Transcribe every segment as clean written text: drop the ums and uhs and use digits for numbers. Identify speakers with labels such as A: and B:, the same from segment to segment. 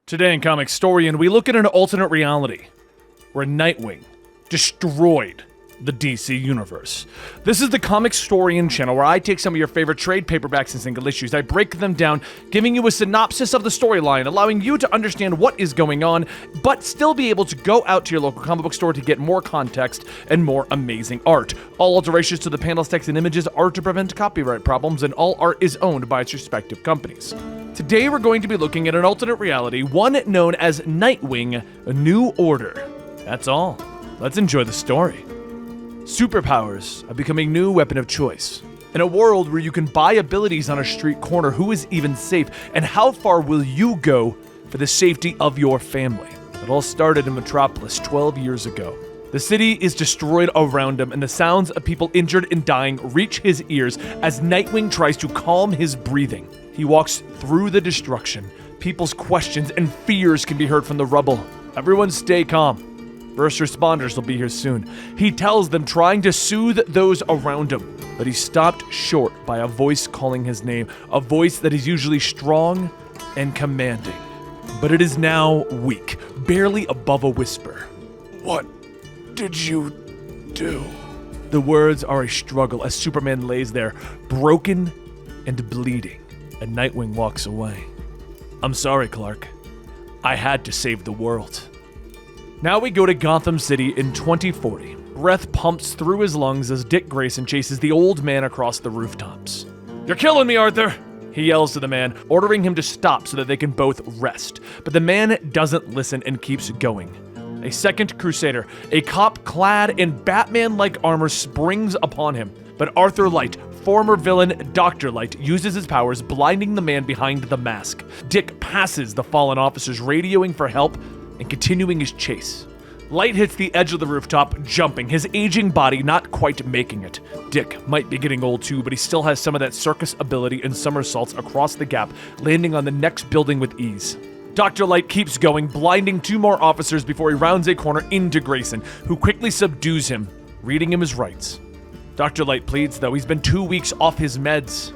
A: Today in Comicstorian, we look at an alternate reality where Nightwing destroyed the DC universe. This is the Comicstorian channel where I take some of your favorite trade paperbacks and single issues. I break them down, giving you a synopsis of the storyline, allowing you to understand what is going on, but still be able to go out to your local comic book store to get more context and more amazing art. All alterations to the panels, text, and images are to prevent copyright problems, and all art is owned by its respective companies. Today we're going to be looking at an alternate reality, one known as Nightwing: A New Order. That's all. Let's enjoy the story. Superpowers have become a new weapon of choice. In a world where you can buy abilities on a street corner, who is even safe, and how far will you go for the safety of your family? It all started in Metropolis 12 years ago. The city is destroyed around him, and the sounds of people injured and dying reach his ears as Nightwing tries to calm his breathing. He walks through the destruction. People's questions and fears can be heard from the rubble. Everyone stay calm. First responders will be here soon. He tells them, trying to soothe those around him, but he's stopped short by a voice calling his name, a voice that is usually strong and commanding, but it is now weak, barely above a whisper. "What did you do?" The words are a struggle as Superman lays there, broken and bleeding, and Nightwing walks away. "I'm sorry, Clark. I had to save the world." Now we go to Gotham City in 2040. Breath pumps through his lungs as Dick Grayson chases the old man across the rooftops. "You're killing me, Arthur!" he yells to the man, ordering him to stop so that they can both rest. But the man doesn't listen and keeps going. A second crusader, a cop clad in Batman-like armor, springs upon him. But Arthur Light, former villain Dr. Light, uses his powers, blinding the man behind the mask. Dick passes the fallen officers, radioing for help and continuing his chase. Light hits the edge of the rooftop, jumping, his aging body not quite making it. Dick might be getting old too, but he still has some of that circus ability and somersaults across the gap, landing on the next building with ease. Dr. Light keeps going, blinding two more officers before he rounds a corner into Grayson, who quickly subdues him, reading him his rights. Dr. Light pleads, though he's been 2 weeks off his meds.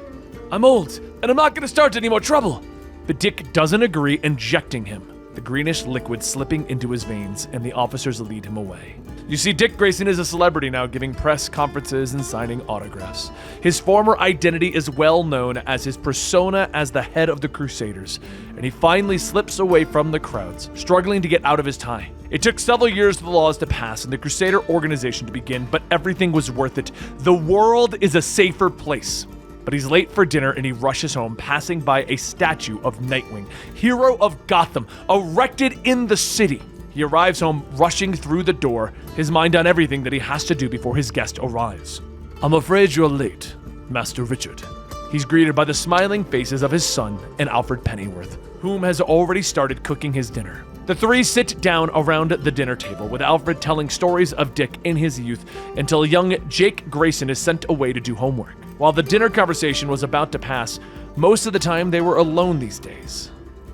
A: "I'm old, and I'm not going to start any more trouble." But Dick doesn't agree, injecting him, the greenish liquid slipping into his veins, and the officers lead him away. You see, Dick Grayson is a celebrity now, giving press conferences and signing autographs. His former identity is well known as his persona as the head of the Crusaders, and he finally slips away from the crowds, struggling to get out of his tie. It took several years for the laws to pass and the Crusader organization to begin, but everything was worth it. The world is a safer place. But he's late for dinner and he rushes home, passing by a statue of Nightwing, hero of Gotham, erected in the city. He arrives home, rushing through the door, his mind on everything that he has to do before his guest arrives. "I'm afraid you're late, Master Richard." He's greeted by the smiling faces of his son and Alfred Pennyworth, whom has already started cooking his dinner. The three sit down around the dinner table, with Alfred telling stories of Dick in his youth until young Jake Grayson is sent away to do homework. While the dinner conversation was about to pass, most of the time they were alone these days,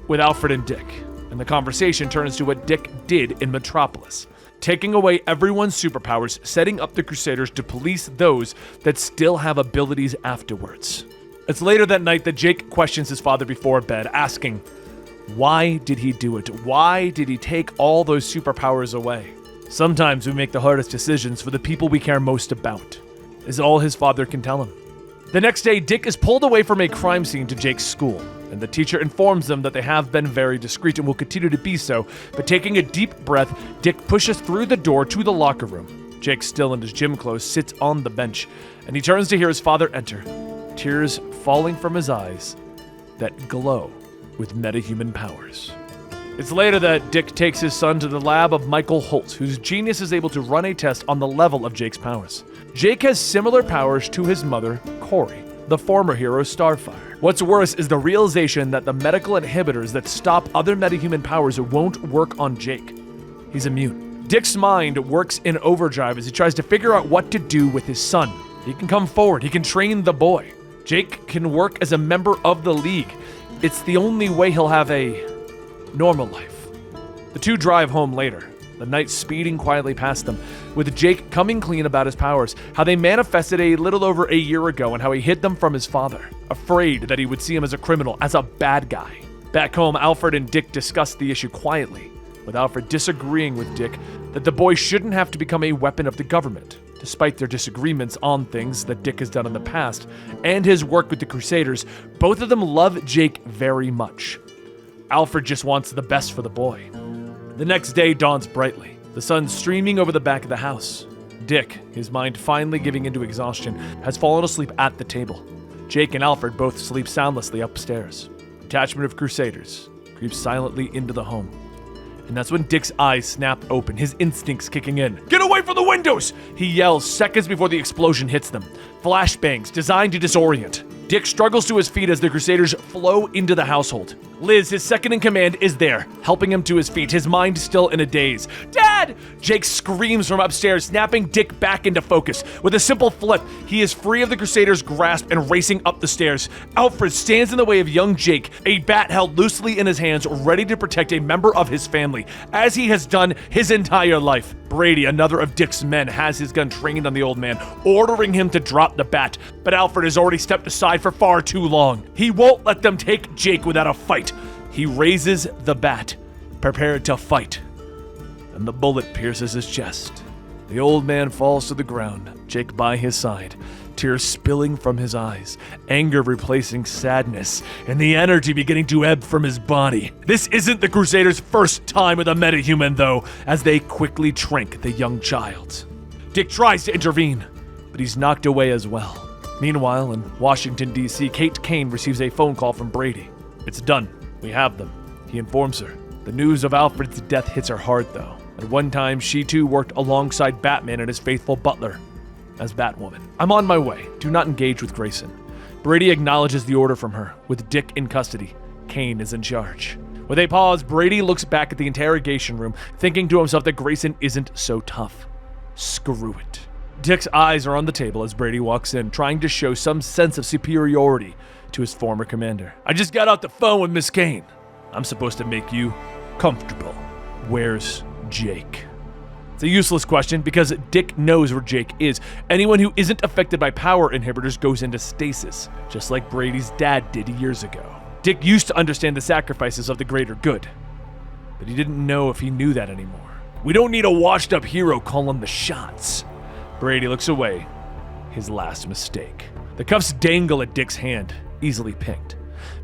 A: with Alfred and Dick, and the conversation turns to what Dick did in Metropolis, taking away everyone's superpowers, setting up the Crusaders to police those that still have abilities afterwards. It's later that night that Jake questions his father before bed, asking, why did he do it? Why did he take all those superpowers away? "Sometimes we make the hardest decisions for the people we care most about," is all his father can tell him. The next day, Dick is pulled away from a crime scene to Jake's school, and the teacher informs them that they have been very discreet and will continue to be so, but taking a deep breath, Dick pushes through the door to the locker room. Jake, still in his gym clothes, sits on the bench, and he turns to hear his father enter, tears falling from his eyes that glow with metahuman powers. It's later that Dick takes his son to the lab of Michael Holt, whose genius is able to run a test on the level of Jake's powers. Jake has similar powers to his mother, Corey, the former hero Starfire. What's worse is the realization that the medical inhibitors that stop other metahuman powers won't work on Jake. He's immune. Dick's mind works in overdrive as he tries to figure out what to do with his son. He can come forward, he can train the boy. Jake can work as a member of the League. It's the only way he'll have a normal life. The two drive home later, the night speeding quietly past them, with Jake coming clean about his powers, how they manifested a little over a year ago and how he hid them from his father, afraid that he would see him as a criminal, as a bad guy. Back home, Alfred and Dick discuss the issue quietly, with Alfred disagreeing with Dick that the boy shouldn't have to become a weapon of the government. Despite their disagreements on things that Dick has done in the past and his work with the Crusaders, both of them love Jake very much. Alfred just wants the best for the boy. The next day dawns brightly, the sun streaming over the back of the house. Dick, his mind finally giving into exhaustion, has fallen asleep at the table. Jake and Alfred both sleep soundlessly upstairs. A detachment of Crusaders creeps silently into the home. And that's when Dick's eyes snap open, his instincts kicking in. "Get away from the windows!" he yells seconds before the explosion hits them. Flashbangs designed to disorient. Dick struggles to his feet as the Crusaders flow into the household. Liz, his second in command, is there, helping him to his feet, his mind still in a daze. "Dad!" Jake screams from upstairs, snapping Dick back into focus. With a simple flip, he is free of the Crusaders' grasp and racing up the stairs. Alfred stands in the way of young Jake, a bat held loosely in his hands, ready to protect a member of his family, as he has done his entire life. Brady, another of Dick's men, has his gun trained on the old man, ordering him to drop the bat, but Alfred has already stepped aside for far too long. He won't let them take Jake without a fight. He raises the bat, prepared to fight, and the bullet pierces his chest. The old man falls to the ground, Jake by his side, tears spilling from his eyes, anger replacing sadness, and the energy beginning to ebb from his body. This isn't the Crusaders' first time with a metahuman, though, as they quickly trank the young child. Dick tries to intervene, but he's knocked away as well. Meanwhile, in Washington, D.C., Kate Kane receives a phone call from Brady. "It's done. We have them," he informs her. The news of Alfred's death hits her hard, though. At one time, she too worked alongside Batman and his faithful butler as Batwoman. "I'm on my way. Do not engage with Grayson." Brady acknowledges the order from her. With Dick in custody, Kane is in charge. With a pause, Brady looks back at the interrogation room, thinking to himself that Grayson isn't so tough. Screw it. Dick's eyes are on the table as Brady walks in, trying to show some sense of superiority to his former commander. "I just got off the phone with Miss Kane. I'm supposed to make you comfortable. Where's Jake?" It's a useless question because Dick knows where Jake is. Anyone who isn't affected by power inhibitors goes into stasis, just like Brady's dad did years ago. Dick used to understand the sacrifices of the greater good, but he didn't know if he knew that anymore. "We don't need a washed-up hero calling the shots." Brady looks away. His last mistake. The cuffs dangle at Dick's hand, easily picked.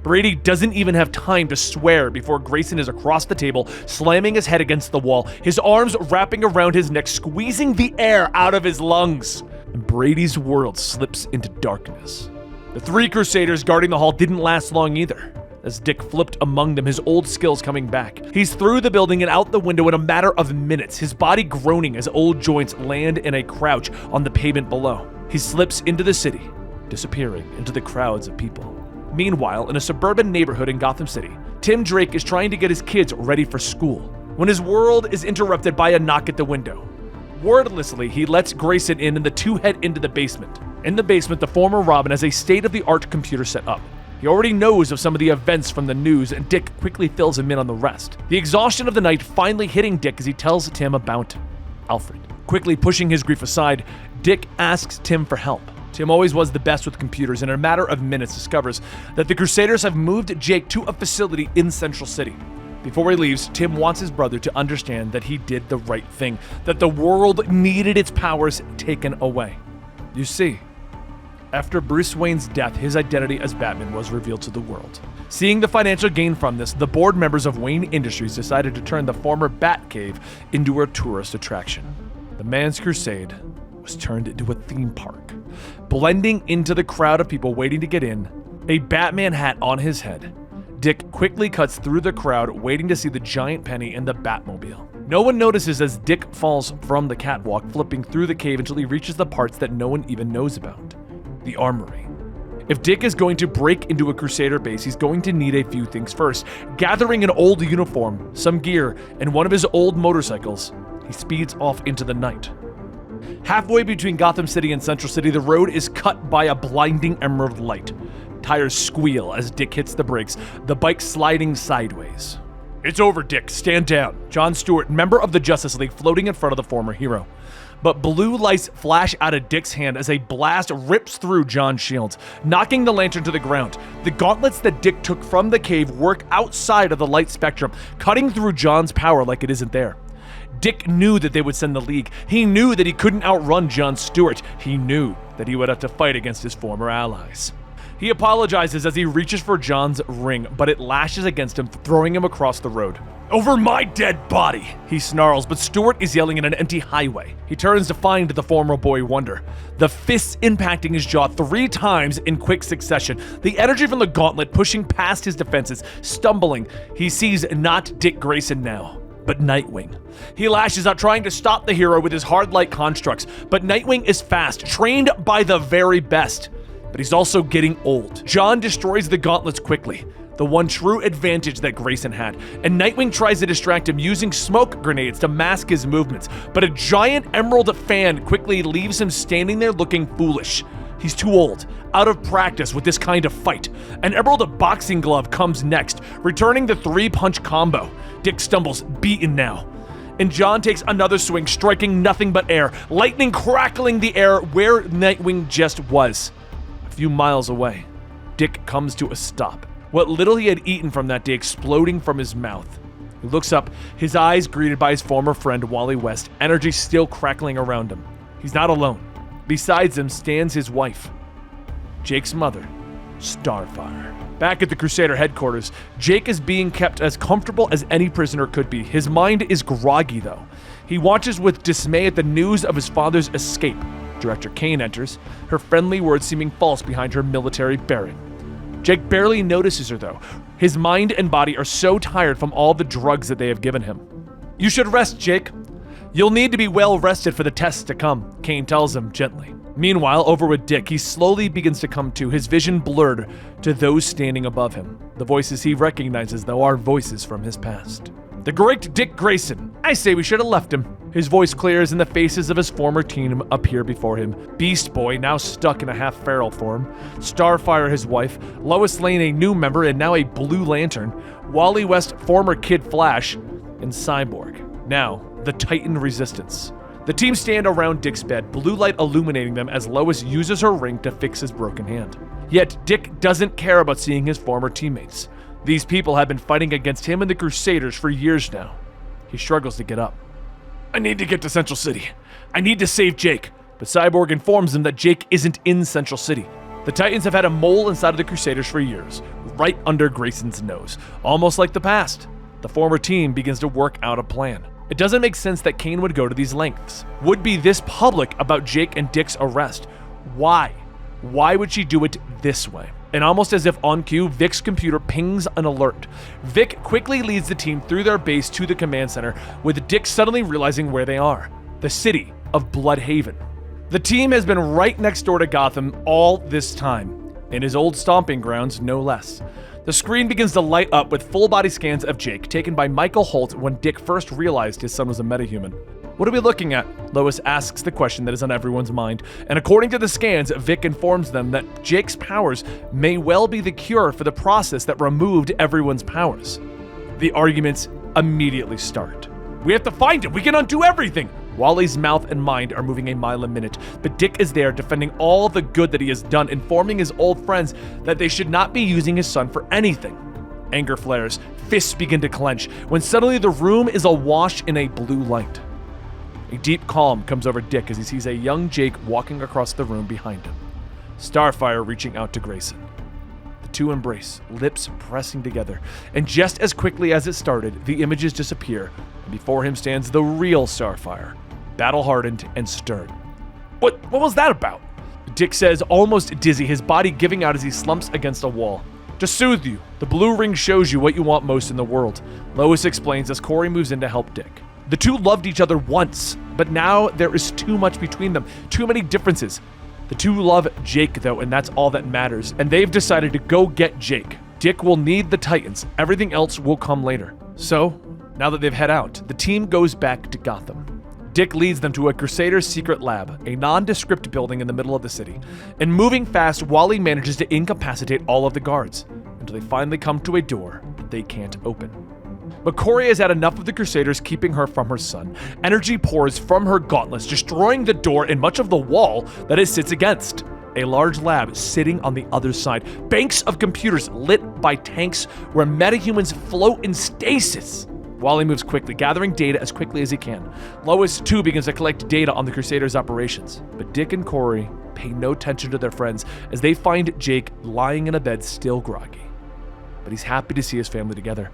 A: Brady doesn't even have time to swear before Grayson is across the table, slamming his head against the wall, his arms wrapping around his neck, squeezing the air out of his lungs. And Brady's world slips into darkness. The three Crusaders guarding the hall didn't last long either, as Dick flipped among them, his old skills coming back. He's through the building and out the window in a matter of minutes, his body groaning as old joints land in a crouch on the pavement below. He slips into the city, disappearing into the crowds of people. Meanwhile, in a suburban neighborhood in Gotham City, Tim Drake is trying to get his kids ready for school when his world is interrupted by a knock at the window. Wordlessly, he lets Grayson in and the two head into the basement. In the basement, the former Robin has a state-of-the-art computer set up. He already knows of some of the events from the news, and Dick quickly fills him in on the rest. The exhaustion of the night finally hitting Dick as he tells Tim about Alfred. Quickly pushing his grief aside, Dick asks Tim for help. Tim always was the best with computers and in a matter of minutes discovers that the Crusaders have moved Jake to a facility in Central City. Before he leaves, Tim wants his brother to understand that he did the right thing, that the world needed its powers taken away. You see, after Bruce Wayne's death, his identity as Batman was revealed to the world. Seeing the financial gain from this, the board members of Wayne Industries decided to turn the former Batcave into a tourist attraction. The Man's Crusade was turned into a theme park. Blending into the crowd of people waiting to get in, a Batman hat on his head, Dick quickly cuts through the crowd, waiting to see the giant penny and the Batmobile. No one notices as Dick falls from the catwalk, flipping through the cave until he reaches the parts that no one even knows about. The armory. If Dick is going to break into a Crusader base, he's going to need a few things first. Gathering an old uniform, some gear, and one of his old motorcycles, he speeds off into the night. Halfway between Gotham City and Central City, the road is cut by a blinding emerald light. Tires squeal as Dick hits the brakes, the bike sliding sideways. "It's over, Dick. Stand down." John Stewart, member of the Justice League, floating in front of the former hero. but blue lights flash out of Dick's hand as a blast rips through John's shield, knocking the lantern to the ground. The gauntlets that Dick took from the cave work outside of the light spectrum, cutting through John's power like it isn't there. Dick knew that they would send the League. He knew that he couldn't outrun John Stewart. He knew that he would have to fight against his former allies. He apologizes as he reaches for John's ring, but it lashes against him, throwing him across the road. "Over my dead body!" he snarls, but Stewart is yelling at an empty highway. He turns to find the former boy Wonder, the fists impacting his jaw 3 times in quick succession, the energy from the gauntlet pushing past his defenses. Stumbling, he sees not Dick Grayson now, but Nightwing. He lashes out, trying to stop the hero with his hard light constructs, but Nightwing is fast, trained by the very best. But he's also getting old. John destroys the gauntlets quickly, the one true advantage that Grayson had, and Nightwing tries to distract him using smoke grenades to mask his movements, but a giant emerald fan quickly leaves him standing there looking foolish. He's too old, out of practice with this kind of fight. An emerald boxing glove comes next, returning the 3-punch combo. Dick stumbles, beaten now. And John takes another swing, striking nothing but air, lightning crackling the air where Nightwing just was. A few miles away, Dick comes to a stop. What little he had eaten from that day exploding from his mouth. He looks up, his eyes greeted by his former friend Wally West, energy still crackling around him. He's not alone. Besides him stands his wife, Jake's mother, Starfire. Back at the Crusader headquarters, Jake is being kept as comfortable as any prisoner could be. His mind is groggy, though. He watches with dismay at the news of his father's escape. Director Kane enters, her friendly words seeming false behind her military bearing. Jake barely notices her, though. His mind and body are so tired from all the drugs that they have given him. "You should rest, Jake. You'll need to be well rested for the tests to come," Kane tells him gently. Meanwhile, over with Dick, he slowly begins to come to, his vision blurred to those standing above him. The voices he recognizes, though, are voices from his past. "The great Dick Grayson. I say we should have left him." His voice clears and the faces of his former team appear before him. Beast Boy, now stuck in a half-feral form. Starfire, his wife. Lois Lane, a new member and now a Blue Lantern. Wally West, former Kid Flash. And Cyborg, now the Titan Resistance. The team stand around Dick's bed, blue light illuminating them as Lois uses her ring to fix his broken hand. Yet Dick doesn't care about seeing his former teammates. These people have been fighting against him and the Crusaders for years now. He struggles to get up. "I need to get to Central City. I need to save Jake." But Cyborg informs him that Jake isn't in Central City. The Titans have had a mole inside of the Crusaders for years, right under Grayson's nose. Almost like the past, the former team begins to work out a plan. It doesn't make sense that Kane would go to these lengths, would be this public about Jake and Dick's arrest. Why? Why would she do it this way? And almost as if on cue, Vic's computer pings an alert. Vic quickly leads the team through their base to the command center, with Dick suddenly realizing where they are. The city of Bloodhaven. The team has been right next door to Gotham all this time, in his old stomping grounds no less. The screen begins to light up with full-body scans of Jake, taken by Michael Holt when Dick first realized his son was a metahuman. "What are we looking at?" Lois asks the question that is on everyone's mind, and according to the scans, Vic informs them that Jake's powers may well be the cure for the process that removed everyone's powers. The arguments immediately start. "We have to find him! We can undo everything!" Wally's mouth and mind are moving a mile a minute, but Dick is there defending all the good that he has done, informing his old friends that they should not be using his son for anything. Anger flares, fists begin to clench, when suddenly the room is awash in a blue light. A deep calm comes over Dick as he sees a young Jake walking across the room behind him, Starfire reaching out to Grayson. The two embrace, lips pressing together, and just as quickly as it started, the images disappear, and before him stands the real Starfire, battle-hardened and stern. What was that about?" Dick says, almost dizzy, his body giving out as he slumps against a wall. "To soothe you, the blue ring shows you what you want most in the world," Lois explains as Corey moves in to help Dick. The two loved each other once, but now there is too much between them, too many differences. The two love Jake, though, and that's all that matters, and they've decided to go get Jake. Dick will need the Titans, everything else will come later. So, now that they've head out, the team goes back to Gotham. Dick leads them to a Crusader's secret lab, a nondescript building in the middle of the city. And moving fast, Wally manages to incapacitate all of the guards, until they finally come to a door that they can't open. But Corey has had enough of the Crusaders keeping her from her son. Energy pours from her gauntlets, destroying the door and much of the wall that it sits against. A large lab sitting on the other side. Banks of computers lit by tanks where metahumans float in stasis. Wally moves quickly, gathering data as quickly as he can. Lois, too, begins to collect data on the Crusaders' operations. But Dick and Corey pay no attention to their friends as they find Jake lying in a bed still groggy. But he's happy to see his family together.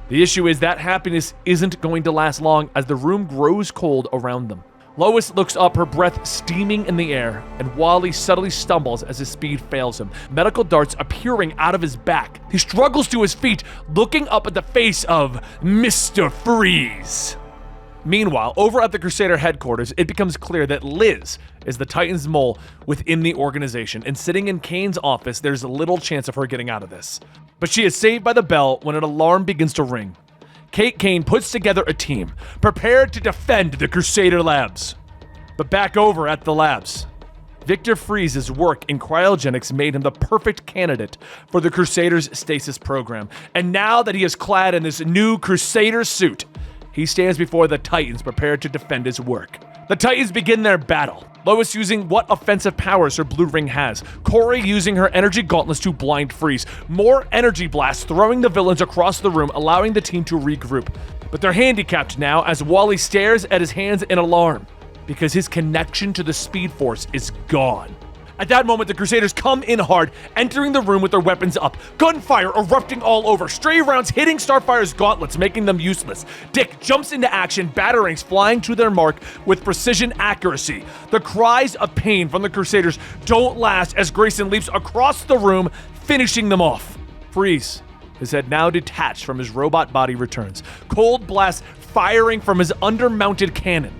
A: The issue is that happiness isn't going to last long as the room grows cold around them. Lois looks up, her breath steaming in the air, and Wally subtly stumbles as his speed fails him, medical darts appearing out of his back. He struggles to his feet, looking up at the face of Mr. Freeze. Meanwhile, over at the Crusader headquarters, it becomes clear that Liz is the Titan's mole within the organization, and sitting in Kane's office, there's little chance of her getting out of this. But she is saved by the bell when an alarm begins to ring. Kate Kane puts together a team, prepared to defend the Crusader labs. But back over at the labs, Victor Freeze's work in cryogenics made him the perfect candidate for the Crusaders' stasis program. And now that he is clad in this new Crusader suit, he stands before the Titans prepared to defend his work. The Titans begin their battle. Lois using what offensive powers her blue ring has. Corey using her energy gauntlets to blind Freeze. More energy blasts throwing the villains across the room, allowing the team to regroup. But they're handicapped now as Wally stares at his hands in alarm because his connection to the Speed Force is gone. At that moment, the Crusaders come in hard, entering the room with their weapons up. Gunfire erupting all over, stray rounds hitting Starfire's gauntlets, making them useless. Dick jumps into action, batarangs flying to their mark with precision accuracy. The cries of pain from the Crusaders don't last as Grayson leaps across the room, finishing them off. Freeze, his head now detached from his robot body, returns. Cold blasts firing from his undermounted cannon.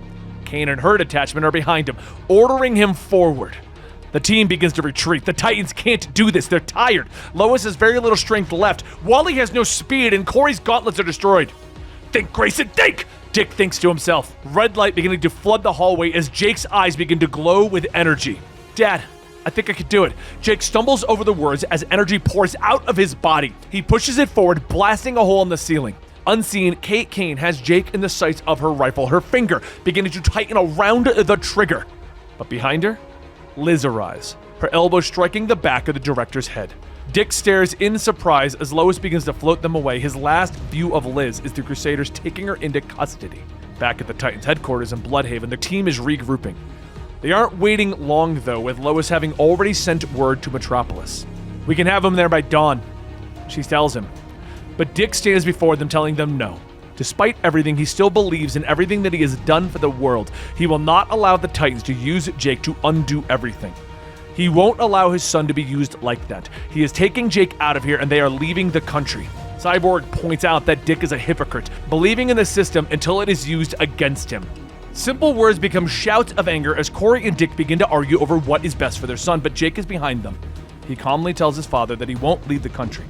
A: Kane and her detachment are behind him, ordering him forward. The team begins to retreat. The Titans can't do this. They're tired. Lois has very little strength left. Wally has no speed, and Corey's gauntlets are destroyed. Think, Grayson, think! Dick thinks to himself. Red light beginning to flood the hallway as Jake's eyes begin to glow with energy. Dad, I think I could do it. Jake stumbles over the words as energy pours out of his body. He pushes it forward, blasting a hole in the ceiling. Unseen, Kate Kane has Jake in the sights of her rifle, her finger beginning to tighten around the trigger. But behind her, Liz arrives, her elbow striking the back of the director's head. Dick stares in surprise as Lois begins to float them away. His last view of Liz is the Crusaders taking her into custody. Back at the Titans headquarters in Bloodhaven, the team is regrouping. They aren't waiting long though, with Lois having already sent word to Metropolis. We can have him there by dawn, she tells him. But Dick stands before them telling them no. Despite everything, he still believes in everything that he has done for the world. He will not allow the Titans to use Jake to undo everything. He won't allow his son to be used like that. He is taking Jake out of here and they are leaving the country. Cyborg points out that Dick is a hypocrite, believing in the system until it is used against him. Simple words become shouts of anger as Corey and Dick begin to argue over what is best for their son, but Jake is behind them. He calmly tells his father that he won't leave the country.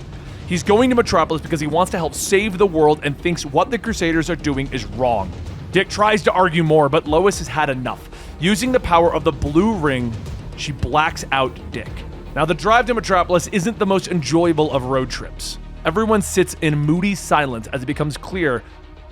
A: He's going to Metropolis because he wants to help save the world and thinks what the Crusaders are doing is wrong. Dick tries to argue more, but Lois has had enough. Using the power of the blue ring, she blacks out Dick. Now, the drive to Metropolis isn't the most enjoyable of road trips. Everyone sits in moody silence as it becomes clear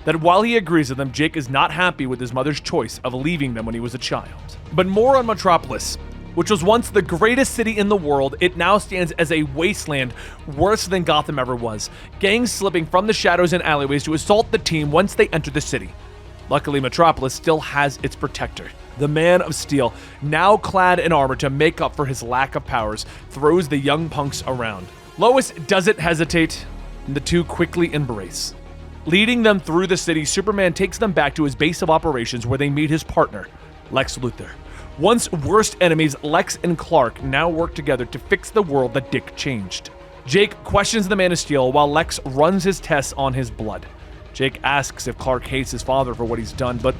A: that while he agrees with them, Jake is not happy with his mother's choice of leaving them when he was a child. But more on Metropolis. Which was once the greatest city in the world, it now stands as a wasteland worse than Gotham ever was. Gangs slipping from the shadows and alleyways to assault the team once they enter the city. Luckily, Metropolis still has its protector. The Man of Steel, now clad in armor to make up for his lack of powers, throws the young punks around. Lois doesn't hesitate, and the two quickly embrace. Leading them through the city, Superman takes them back to his base of operations where they meet his partner, Lex Luthor. Once worst enemies, Lex and Clark now work together to fix the world that Dick changed. Jake questions the Man of Steel while Lex runs his tests on his blood. Jake asks if Clark hates his father for what he's done, but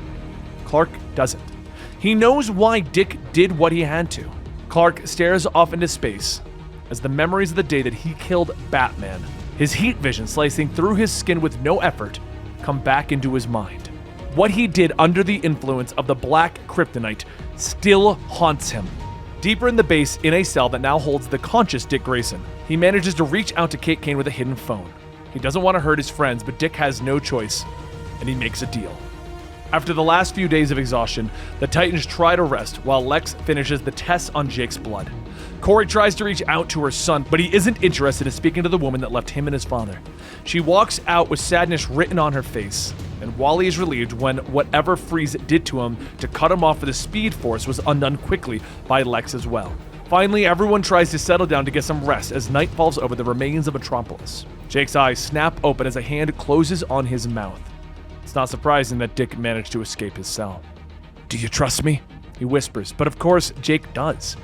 A: Clark doesn't. He knows why Dick did what he had to. Clark stares off into space as the memories of the day that he killed Batman, his heat vision slicing through his skin with no effort, come back into his mind. What he did under the influence of the black kryptonite still haunts him. Deeper in the base, in a cell that now holds the conscious Dick Grayson, he manages to reach out to Kate Kane with a hidden phone. He doesn't want to hurt his friends, but Dick has no choice, and he makes a deal. After the last few days of exhaustion, the Titans try to rest while Lex finishes the tests on Jake's blood. Corey tries to reach out to her son, but he isn't interested in speaking to the woman that left him and his father. She walks out with sadness written on her face, and Wally is relieved when whatever Freeze did to him to cut him off with the Speed Force was undone quickly by Lex as well. Finally, everyone tries to settle down to get some rest as night falls over the remains of Metropolis. Jake's eyes snap open as a hand closes on his mouth. It's not surprising that Dick managed to escape his cell. "Do you trust me?" he whispers, but of course, Jake does.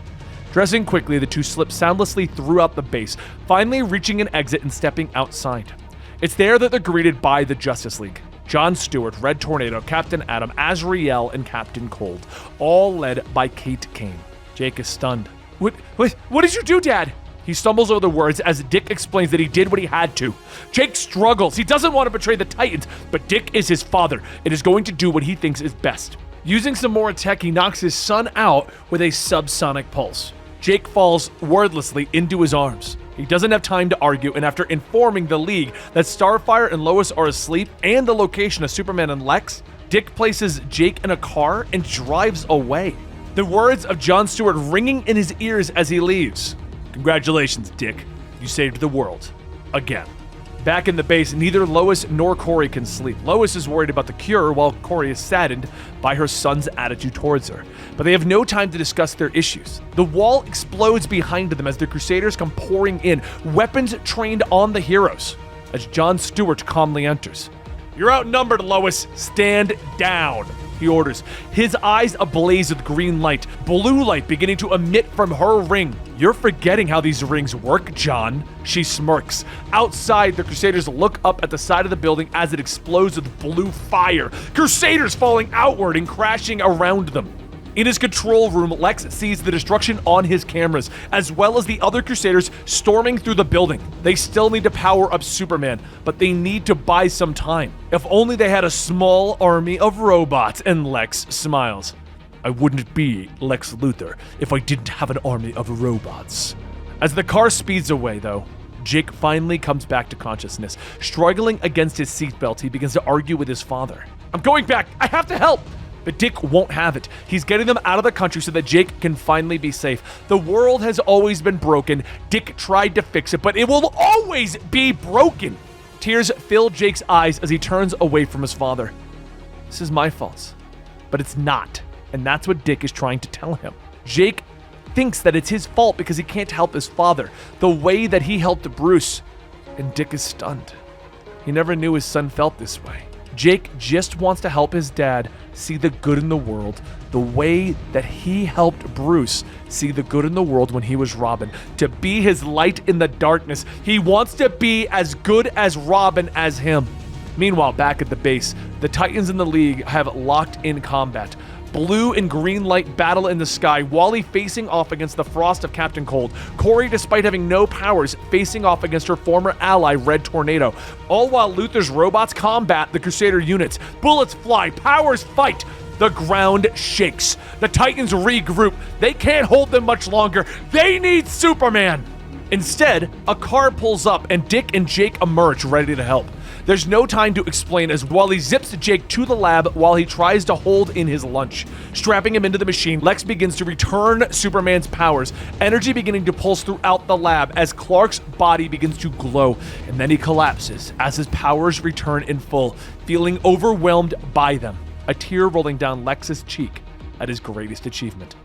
A: Dressing quickly, the two slip soundlessly throughout the base, finally reaching an exit and stepping outside. It's there that they're greeted by the Justice League. John Stewart, Red Tornado, Captain Atom, Azrael, and Captain Cold, all led by Kate Kane. Jake is stunned. What did you do, Dad?" He stumbles over the words as Dick explains that he did what he had to. Jake struggles. He doesn't want to betray the Titans, but Dick is his father and is going to do what he thinks is best. Using some more tech, he knocks his son out with a subsonic pulse. Jake falls wordlessly into his arms. He doesn't have time to argue, and after informing the League that Starfire and Lois are asleep and the location of Superman and Lex, Dick places Jake in a car and drives away. The words of John Stewart ringing in his ears as he leaves. "Congratulations, Dick. You saved the world. Again." Back in the base, neither Lois nor Corey can sleep. Lois is worried about the cure, while Corey is saddened by her son's attitude towards her. But they have no time to discuss their issues. The wall explodes behind them as the Crusaders come pouring in, weapons trained on the heroes, as John Stewart calmly enters. "You're outnumbered, Lois. Stand down," he orders, his eyes ablaze with green light, blue light beginning to emit from her ring. "You're forgetting how these rings work, John," she smirks. Outside, the Crusaders look up at the side of the building as it explodes with blue fire, Crusaders falling outward and crashing around them. In his control room, Lex sees the destruction on his cameras, as well as the other Crusaders storming through the building. They still need to power up Superman, but they need to buy some time. If only they had a small army of robots, and Lex smiles. "I wouldn't be Lex Luthor if I didn't have an army of robots." As the car speeds away, though, Jake finally comes back to consciousness. Struggling against his seatbelt, he begins to argue with his father. "I'm going back! I have to help!" But Dick won't have it. He's getting them out of the country so that Jake can finally be safe. The world has always been broken. Dick tried to fix it, but it will always be broken. Tears fill Jake's eyes as he turns away from his father. This is my fault, but it's not. And that's what Dick is trying to tell him. Jake thinks that it's his fault because he can't help his father the way that he helped Bruce. And Dick is stunned. He never knew his son felt this way. Jake just wants to help his dad see the good in the world the way that he helped Bruce see the good in the world when he was Robin. To be his light in the darkness. He wants to be as good as Robin as him. Meanwhile, back at the base, the Titans in the League have locked in combat. Blue and green light battle in the sky, Wally facing off against the Frost of Captain Cold, Corey, despite having no powers, facing off against her former ally, Red Tornado, all while Luthor's robots combat the Crusader units. Bullets fly, powers fight. The ground shakes. The Titans regroup. They can't hold them much longer. They need Superman! Instead, a car pulls up and Dick and Jake emerge ready to help. There's no time to explain as Wally zips Jake to the lab while he tries to hold in his lunch. Strapping him into the machine, Lex begins to return Superman's powers, energy beginning to pulse throughout the lab as Clark's body begins to glow, and then he collapses as his powers return in full, feeling overwhelmed by them, a tear rolling down Lex's cheek at his greatest achievement.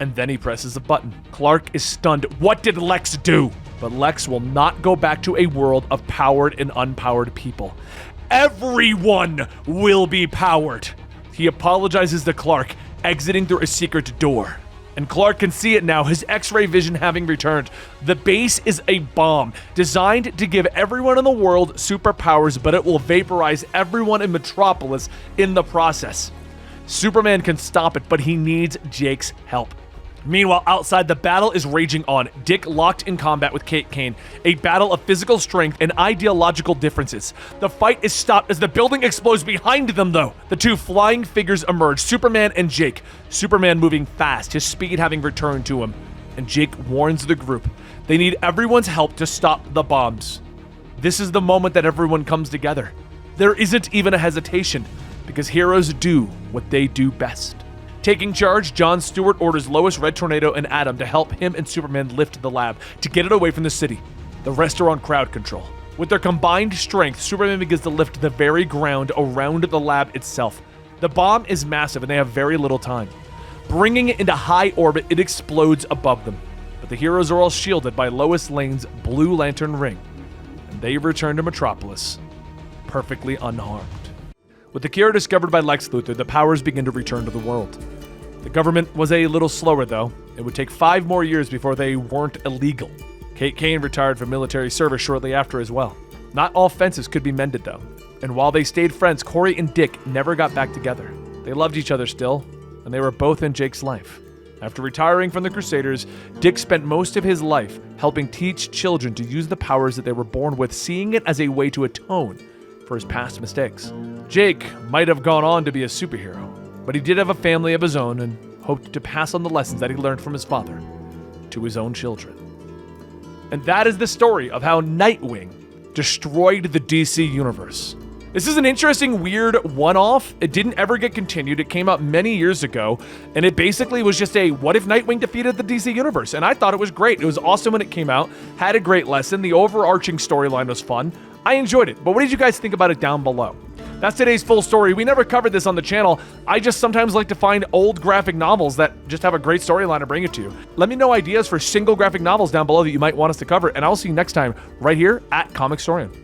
A: And then he presses a button. Clark is stunned. What did Lex do? But Lex will not go back to a world of powered and unpowered people. Everyone will be powered. He apologizes to Clark, exiting through a secret door. And Clark can see it now, his X-ray vision having returned. The base is a bomb, designed to give everyone in the world superpowers, but it will vaporize everyone in Metropolis in the process. Superman can stop it, but he needs Jake's help. Meanwhile, outside, the battle is raging on. Dick locked in combat with Kate Kane, a battle of physical strength and ideological differences. The fight is stopped as the building explodes behind them, though. The two flying figures emerge, Superman and Jake. Superman moving fast, his speed having returned to him. And Jake warns the group. They need everyone's help to stop the bombs. This is the moment that everyone comes together. There isn't even a hesitation, because heroes do what they do best. Taking charge, John Stewart orders Lois, Red Tornado, and Atom to help him and Superman lift the lab to get it away from the city. The rest are on crowd control. With their combined strength, Superman begins to lift the very ground around the lab itself. The bomb is massive and they have very little time. Bringing it into high orbit, it explodes above them. But the heroes are all shielded by Lois Lane's Blue Lantern ring, and they return to Metropolis perfectly unharmed. With the cure discovered by Lex Luthor, the powers begin to return to the world. The government was a little slower though. It would take 5 more years before they weren't illegal. Kate Kane retired from military service shortly after as well. Not all fences could be mended though, and while they stayed friends, Corey and Dick never got back together. They loved each other still, and they were both in Jake's life. After retiring from the Crusaders, Dick spent most of his life helping teach children to use the powers that they were born with, seeing it as a way to atone for his past mistakes. Jake might have gone on to be a superhero, but he did have a family of his own and hoped to pass on the lessons that he learned from his father to his own children. And that is the story of how Nightwing destroyed the DC Universe. This is an interesting, weird one-off. It didn't ever get continued. It came out many years ago, and it basically was just a what if Nightwing defeated the DC Universe? And I thought it was great. It was awesome when it came out, had a great lesson. The overarching storyline was fun. I enjoyed it. But what did you guys think about it down below? That's today's full story. We never covered this on the channel. I just sometimes like to find old graphic novels that just have a great storyline and bring it to you. Let me know ideas for single graphic novels down below that you might want us to cover, and I'll see you next time right here at Comicstorian.